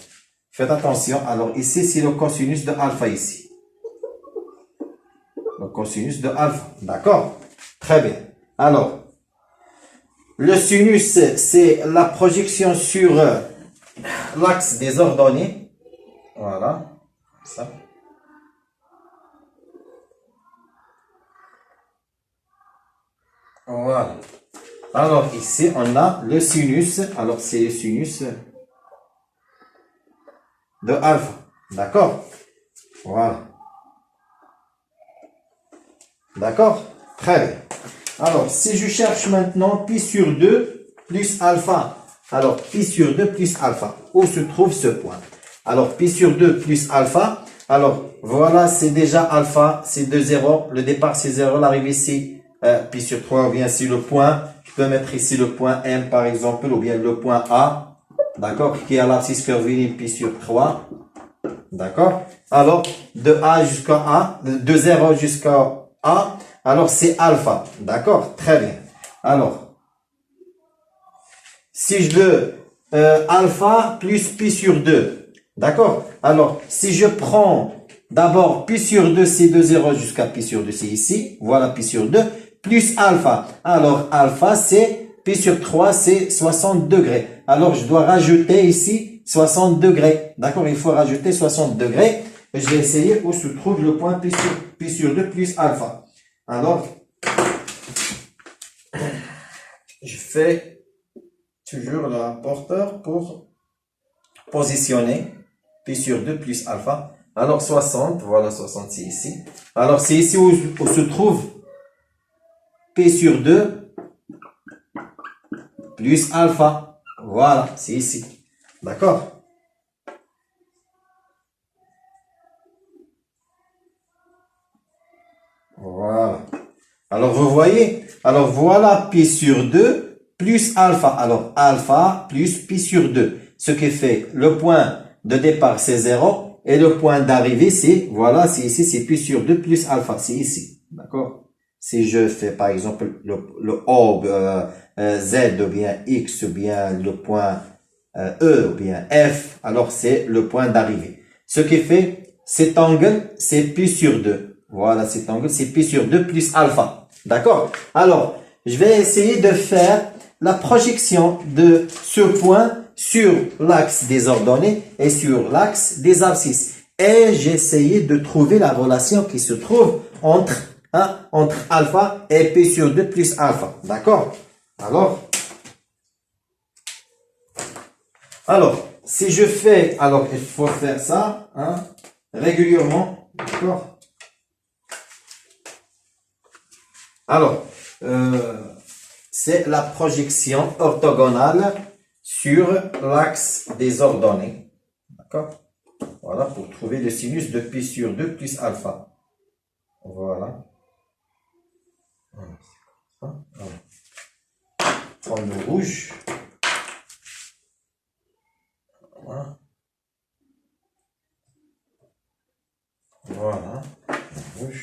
faites attention. Alors, ici, c'est le cosinus de alpha ici. Le cosinus de alpha. D'accord? Très bien. Alors, le sinus, c'est la projection sur l'axe des ordonnées. Voilà. Ça. Voilà. Alors, ici, on a le sinus. Alors, c'est le sinus de alpha. D'accord? Voilà. D'accord? Très bien. Alors, si je cherche maintenant pi sur 2 plus alpha. Alors, pi sur 2 plus alpha. Où se trouve ce point? Alors, pi sur 2 plus alpha. Alors, voilà, c'est déjà alpha. C'est 2, 0. Le départ, c'est 0. L'arrivée, c'est pi sur 3. Ou bien, c'est le point. Je peux mettre ici le point M, par exemple. Ou bien le point A. D'accord? Qui est à l'abscisse curviligne pi sur 3. D'accord? Alors, de A jusqu'à A. De 0 jusqu'à A. Alors, c'est alpha. D'accord? Très bien. Alors, si je veux alpha plus pi sur 2. D'accord? Alors, si je prends d'abord pi sur 2, c'est de 0 jusqu'à pi sur 2, c'est ici. Voilà pi sur 2. Plus alpha. Alors, alpha, c'est pi sur 3, c'est 60 degrés. Alors, je dois rajouter ici 60 degrés. D'accord? Il faut rajouter 60 degrés. Je vais essayer où se trouve le point pi sur 2 plus alpha. Alors, je fais toujours le rapporteur pour positionner pi sur 2 plus alpha. Alors, 60, voilà 60, c'est ici. Alors, c'est ici où se trouve pi sur 2 plus alpha. Voilà, c'est ici. D'accord? Voilà. Alors, vous voyez, alors voilà pi sur 2 plus alpha. Alors, alpha plus pi sur 2. Ce qui fait le point de départ, c'est 0. Et le point d'arrivée, c'est, voilà, c'est ici, c'est pi sur 2 plus alpha. C'est ici. D'accord? Si je fais, par exemple, le O, Z, ou bien X, ou bien le point E, ou bien F, alors c'est le point d'arrivée. Ce qui fait, cet angle, c'est pi sur 2. Voilà, cet angle, c'est pi sur 2 plus alpha. D'accord? Alors, je vais essayer de faire la projection de ce point sur l'axe des ordonnées et sur l'axe des abscisses. Et j'ai essayé de trouver la relation qui se trouve entre alpha et pi sur 2 plus alpha. D'accord? Alors, si je fais, alors il faut faire ça régulièrement. D'accord? Alors, c'est la projection orthogonale sur l'axe des ordonnées. D'accord? Voilà, pour trouver le sinus de pi sur 2 plus alpha. Voilà. Prends le rouge. Voilà. Voilà. Le rouge.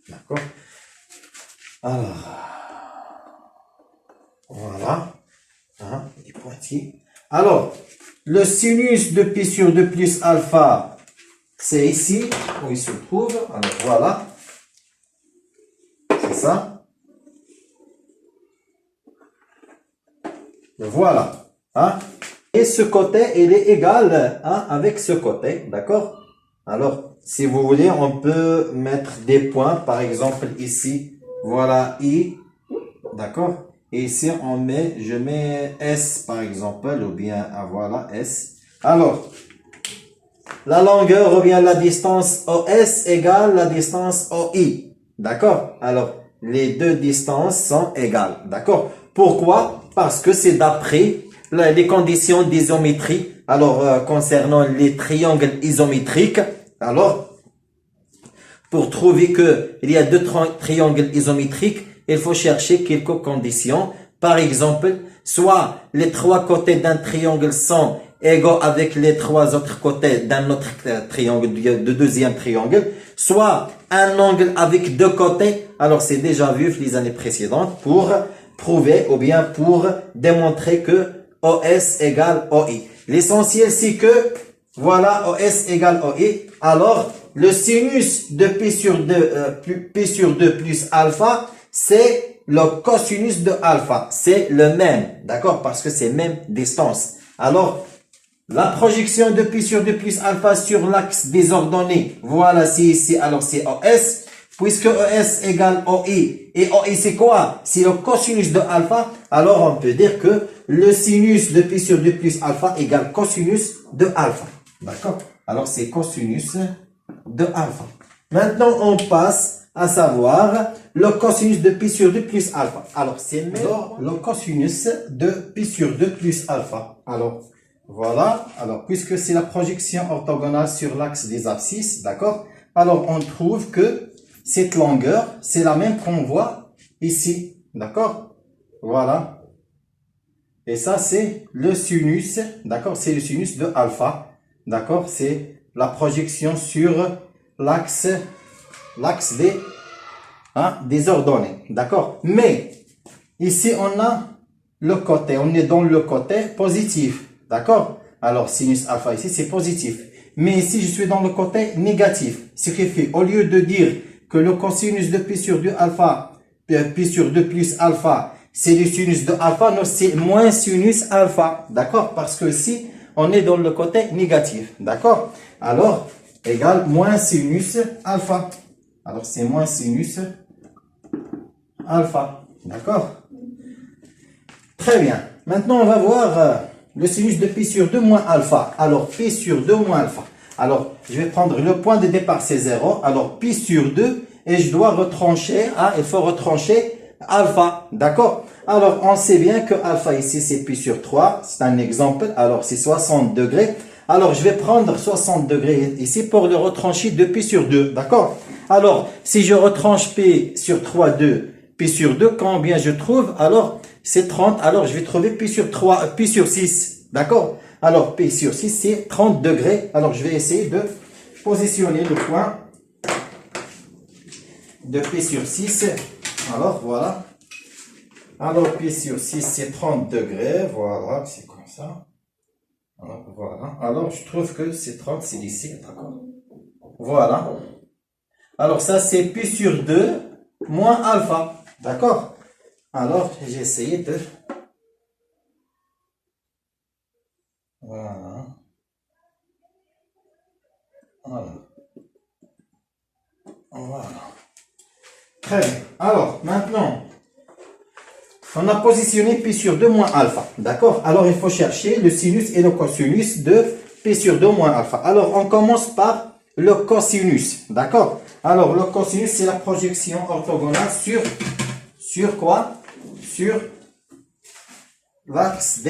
D'accord. Alors, voilà. Les pointillés. Alors, le sinus de pi sur 2 plus alpha, c'est ici où il se trouve. Alors, voilà. C'est ça. Voilà. Et ce côté, il est égal avec ce côté. D'accord? Alors, si vous voulez, on peut mettre des points. Par exemple, ici, voilà I. D'accord? Et ici, je mets S, par exemple, ou bien, voilà, S. Alors, la longueur ou bien la distance OS égale la distance OI. D'accord? Alors, les deux distances sont égales. D'accord? Pourquoi? Parce que c'est d'après les conditions d'isométrie. Alors, concernant les triangles isométriques, alors, pour trouver qu'il y a deux triangles isométriques, il faut chercher quelques conditions. Par exemple, soit les trois côtés d'un triangle sont égaux avec les trois autres côtés d'un autre triangle, de deuxième triangle, soit un angle avec deux côtés. Alors, c'est déjà vu les années précédentes pour prouver ou bien pour démontrer que OS égale OI. L'essentiel, c'est que, voilà, OS égale OI. Alors, le sinus de P sur 2 plus alpha, c'est le cosinus de alpha. C'est le même, d'accord? Parce que c'est même distance. Alors, la projection de P sur 2 plus alpha sur l'axe des ordonnées, voilà, c'est ici. Alors, c'est OS. Puisque ES égale OI, et OI c'est quoi? C'est le cosinus de alpha, alors on peut dire que le sinus de P sur 2 plus alpha égale cosinus de alpha. D'accord? Alors c'est cosinus de alpha. Maintenant on passe à savoir le cosinus de P sur 2 plus alpha. Alors c'est le cosinus de P sur 2 plus alpha. Alors voilà, alors puisque c'est la projection orthogonale sur l'axe des abscisses, d'accord? Alors on trouve que cette longueur, c'est la même qu'on voit ici. D'accord? Voilà. Et ça, c'est le sinus. D'accord? C'est le sinus de alpha. D'accord? C'est la projection sur l'axe des ordonnées. D'accord? Mais, ici, on a le côté. On est dans le côté positif. D'accord? Alors, sinus alpha ici, c'est positif. Mais ici, je suis dans le côté négatif. Ce qui fait, au lieu de dire que le cosinus de P sur 2 alpha, P sur 2 plus alpha, c'est le sinus de alpha, non, c'est moins sinus alpha. D'accord? Parce que si on est dans le côté négatif. D'accord? Alors, égale moins sinus alpha. Alors, c'est moins sinus alpha. D'accord? Très bien. Maintenant, on va voir le sinus de P sur 2 moins alpha. Alors, P sur 2 moins alpha. Alors, je vais prendre le point de départ, c'est 0. Alors, pi sur 2, et je dois retrancher, il faut retrancher alpha. D'accord? Alors, on sait bien que alpha ici, c'est pi sur 3. C'est un exemple. Alors, c'est 60 degrés. Alors, je vais prendre 60 degrés ici pour le retrancher de pi sur 2. D'accord? Alors, si je retranche pi sur 3, 2, pi sur 2, combien je trouve? Alors, c'est 30. Alors, je vais trouver pi sur 3, pi sur 6. D'accord? Alors, P sur 6, c'est 30 degrés. Alors, je vais essayer de positionner le point de P sur 6. Alors, voilà. Alors, P sur 6, c'est 30 degrés. Voilà, c'est comme ça. Alors, voilà. Alors, je trouve que c'est 30, c'est ici. D'accord? Voilà. Alors, ça, c'est P sur 2 moins alpha. D'accord? Alors, j'ai essayé de... Voilà. Voilà. Voilà. Très bien. Alors, maintenant, on a positionné P sur 2 moins alpha. D'accord? Alors, il faut chercher le sinus et le cosinus de P sur 2 moins alpha. Alors, on commence par le cosinus. D'accord? Alors, le cosinus, c'est la projection orthogonale sur quoi? Sur l'axe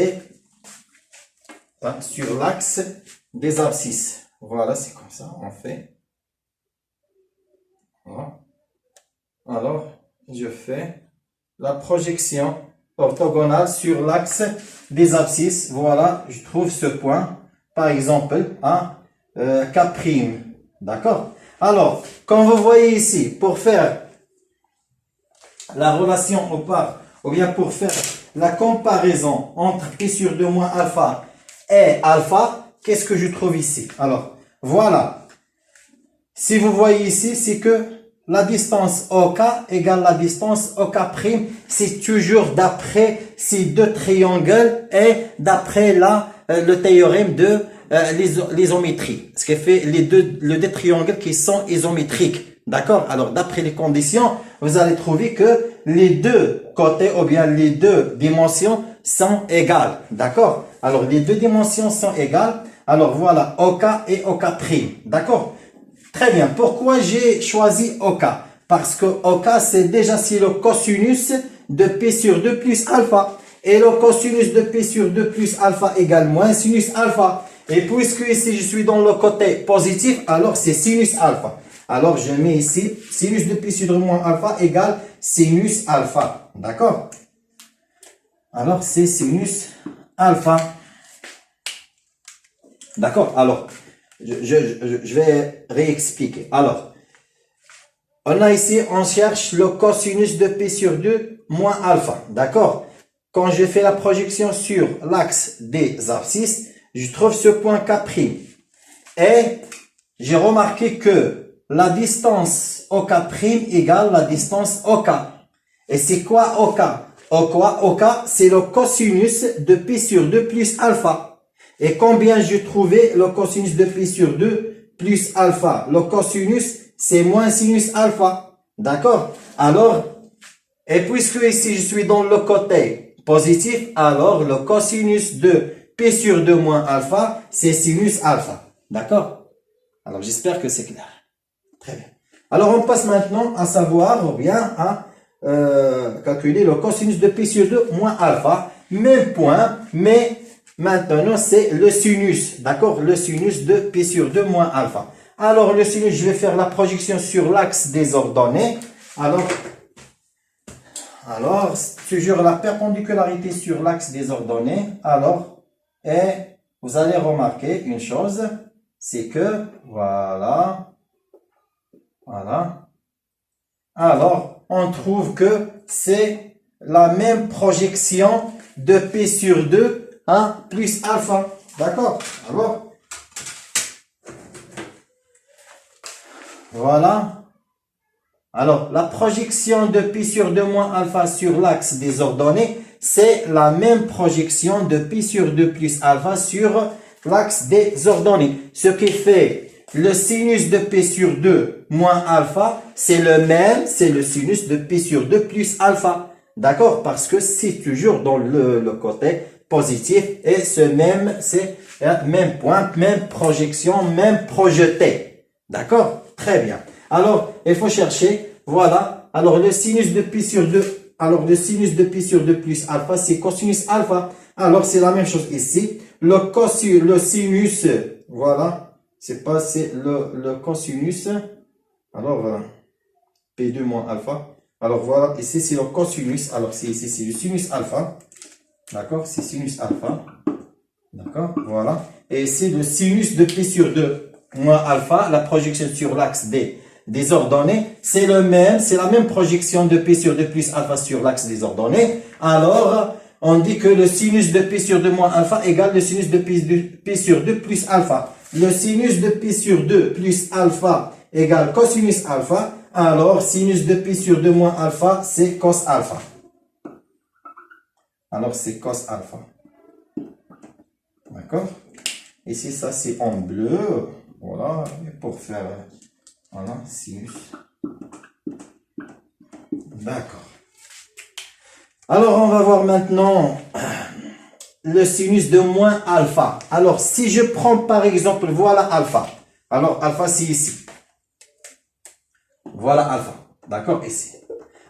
des abscisses. Voilà, c'est comme ça, on fait. Voilà. Alors, je fais la projection orthogonale sur l'axe des abscisses. Voilà, je trouve ce point, par exemple, à K'. D'accord? Alors, comme vous voyez ici, pour faire la relation au part, ou bien pour faire la comparaison entre P sur 2 moins alpha et alpha, qu'est-ce que je trouve ici? Alors, voilà. Si vous voyez ici, c'est que la distance OK égale la distance OK', c'est toujours d'après ces deux triangles et d'après le théorème de l'isométrie. Ce qui fait les deux triangles qui sont isométriques. D'accord? Alors, d'après les conditions, vous allez trouver que les deux côtés ou bien les deux dimensions sont égales. D'accord? Alors, les deux dimensions sont égales. Alors, voilà, OK et OK'. D'accord? Très bien. Pourquoi j'ai choisi OK? Parce que OK, c'est déjà si le cosinus de P sur 2 plus alpha. Et le cosinus de P sur 2 plus alpha égale moins sinus alpha. Et puisque ici, je suis dans le côté positif, alors c'est sinus alpha. Alors, je mets ici, sinus de P sur 2 moins alpha égale sinus alpha. D'accord? Alors, c'est sinus alpha. D'accord? Alors, je vais réexpliquer. Alors, on a ici, on cherche le cosinus de pi sur 2 moins alpha. D'accord? Quand je fais la projection sur l'axe des abscisses, je trouve ce point K'. Et j'ai remarqué que la distance OK' égale la distance OK. Et c'est quoi OK? OK, c'est le cosinus de pi sur 2 plus alpha. Et combien j'ai trouvé le cosinus de pi sur 2 plus alpha? Le cosinus, c'est moins sinus alpha. D'accord? Alors, et puisque ici je suis dans le côté positif, alors le cosinus de pi sur 2 moins alpha, c'est sinus alpha. D'accord? Alors, j'espère que c'est clair. Très bien. Alors, on passe maintenant à savoir, ou bien à calculer le cosinus de pi sur 2 moins alpha. Même point, mais maintenant, c'est le sinus. D'accord? Le sinus de pi sur 2 moins alpha. Alors, le sinus, je vais faire la projection sur l'axe des ordonnées. Alors, toujours la perpendicularisité sur l'axe des ordonnées. Alors, et vous allez remarquer une chose, c'est que, voilà. Alors, on trouve que c'est la même projection de P sur 2, plus alpha. D'accord? Alors, voilà. Alors, la projection de pi sur 2 moins alpha sur l'axe des ordonnées, c'est la même projection de pi sur 2 plus alpha sur l'axe des ordonnées. Ce qui fait le sinus de pi sur 2 moins alpha, c'est le même, c'est le sinus de pi sur 2 plus alpha. D'accord? Parce que c'est toujours dans le côté positif et c'est même point, même projection, même projeté. D'accord? Très bien. Alors, il faut chercher, voilà. Alors, le sinus de pi sur 2, alors le sinus de pi sur 2 plus alpha, c'est cosinus alpha. Alors, c'est la même chose ici. Le sinus, voilà. C'est le cosinus. Alors, P2 moins alpha. Alors, voilà. Ici, c'est le cosinus. Alors, ici, c'est le sinus alpha. D'accord? C'est sinus alpha. D'accord? Voilà. Et c'est le sinus de pi sur 2 moins alpha, la projection sur l'axe des ordonnées, c'est la même projection de pi sur 2 plus alpha sur l'axe des ordonnées. Alors, on dit que le sinus de pi sur 2 moins alpha égale le sinus de pi sur 2 plus alpha. Le sinus de pi sur 2 plus alpha égale cosinus alpha. Alors, sinus de pi sur 2 moins alpha, c'est cos alpha. Alors, c'est cos alpha. D'accord? Ici, ça, c'est en bleu. Voilà, et pour faire, voilà, sinus. D'accord. Alors, on va voir maintenant le sinus de moins alpha. Alors, si je prends par exemple, voilà alpha. Alors, alpha, c'est ici. Voilà alpha. D'accord, ici.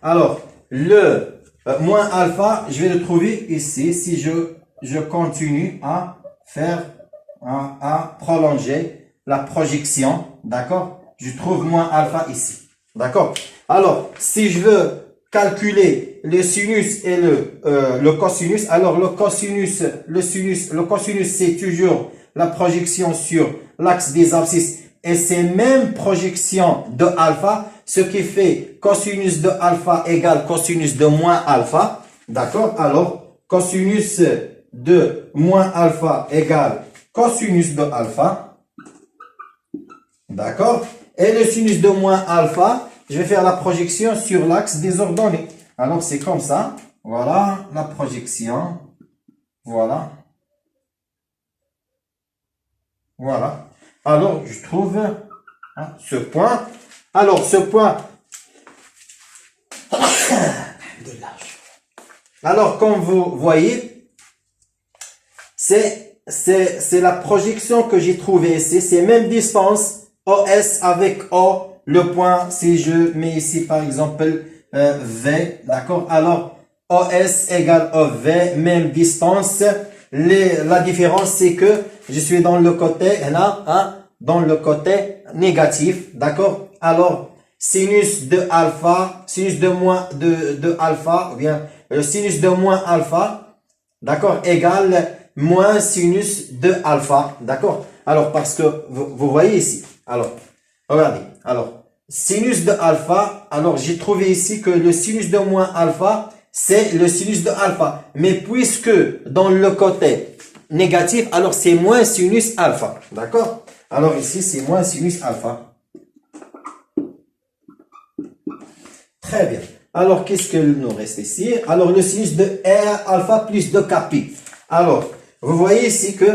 Alors, le moins alpha, je vais le trouver ici. Si je continue à faire, à prolonger la projection, d'accord? Je trouve moins alpha ici, d'accord? Alors, si je veux calculer le sinus et le cosinus, alors le cosinus, c'est toujours la projection sur l'axe des abscisses et c'est même projection de alpha, ce qui fait cosinus de alpha égale cosinus de moins alpha, d'accord? Alors, cosinus de moins alpha égale cosinus de alpha. D'accord? Et le sinus de moins alpha, je vais faire la projection sur l'axe des ordonnées. Alors, c'est comme ça. Voilà la projection. Voilà. Voilà. Alors, je trouve ce point. Alors, ce point. Alors, comme vous voyez, c'est la projection que j'ai trouvée ici. C'est même distance. OS avec O, le point, si je mets ici par exemple V, d'accord? Alors, OS égale OV, même distance. La différence, c'est que je suis dans le côté, là, dans le côté négatif, d'accord? Alors, sinus de alpha, sinus de moins de alpha, ou bien le sinus de moins alpha, d'accord, égale moins sinus de alpha, d'accord. Alors, parce que vous voyez ici, alors, regardez, alors, sinus de alpha, alors j'ai trouvé ici que le sinus de moins alpha, c'est le sinus de alpha. Mais puisque dans le côté négatif, alors c'est moins sinus alpha, d'accord. Alors ici, c'est moins sinus alpha. Très bien. Alors, qu'est-ce qu'il nous reste ici? Alors, le sinus de R alpha plus de Kpi. Alors, vous voyez ici que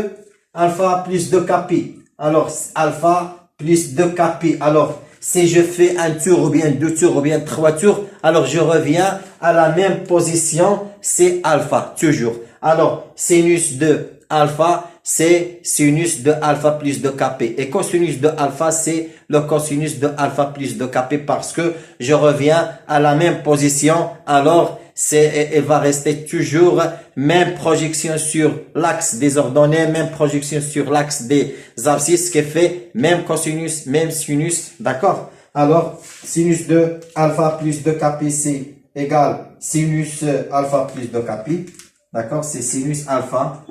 alpha plus de Kpi. Alors, alpha plus de Kpi. Alors, si je fais un tour ou bien deux tours ou bien trois tours, alors je reviens à la même position, c'est alpha, toujours. Alors, sinus de alpha, c'est sinus de alpha plus de Kp. Et cosinus de alpha, c'est le cosinus de alpha plus de Kp parce que je reviens à la même position. Alors, elle va rester toujours même projection sur l'axe des ordonnées, même projection sur l'axe des abscisses, ce qui fait même cosinus, même sinus. D'accord? Alors, sinus de alpha plus de Kp, c'est égal sinus alpha plus de Kp. D'accord? C'est sinus alpha.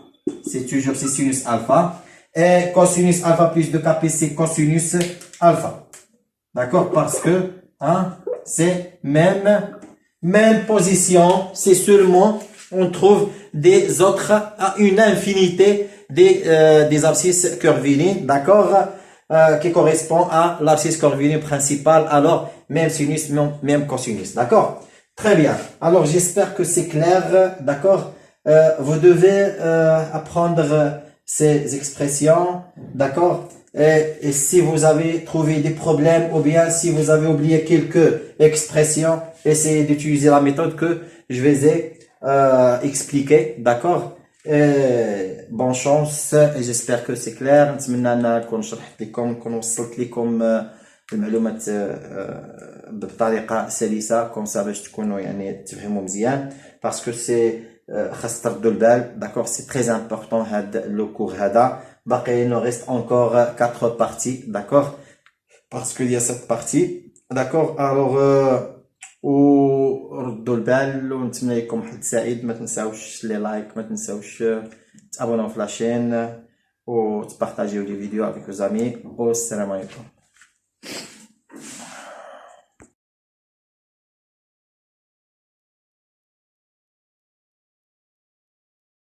C'est toujours sinus alpha. Et cosinus alpha plus de Kp, c'est cosinus alpha. D'accord? Parce que, c'est même position. C'est seulement, on trouve des autres, à une infinité des abscisses curviligne. D'accord? Qui correspond à l'abscisse curviligne principale. Alors, même sinus, même cosinus. D'accord? Très bien. Alors, j'espère que c'est clair. D'accord? Vous devez apprendre ces expressions, d'accord? Et si vous avez trouvé des problèmes ou bien si vous avez oublié quelques expressions, essayez d'utiliser la méthode que je vous ai expliquée, d'accord? Bonne chance et j'espère que c'est clair. نتمنى ان نكون شرحت لكم نكون وصلت لكم المعلومات بطريقه سلسه كومسا باش تكونوا يعني تفهموا مزيان باسكو سي خاص تردوا البال. D'accord, c'est très important هذا لو كور هذا. باقي il nous reste encore 4 parties, d'accord, parce qu'il y a cette partie. D'accord, alors وردوا البال ونتمنى لكم حد سعيد. ما تنساوش لي لايك، ما تنساوش تابوناو في لاشين وتبارطاجيو لي فيديو avec vos amis. والسلام عليكم.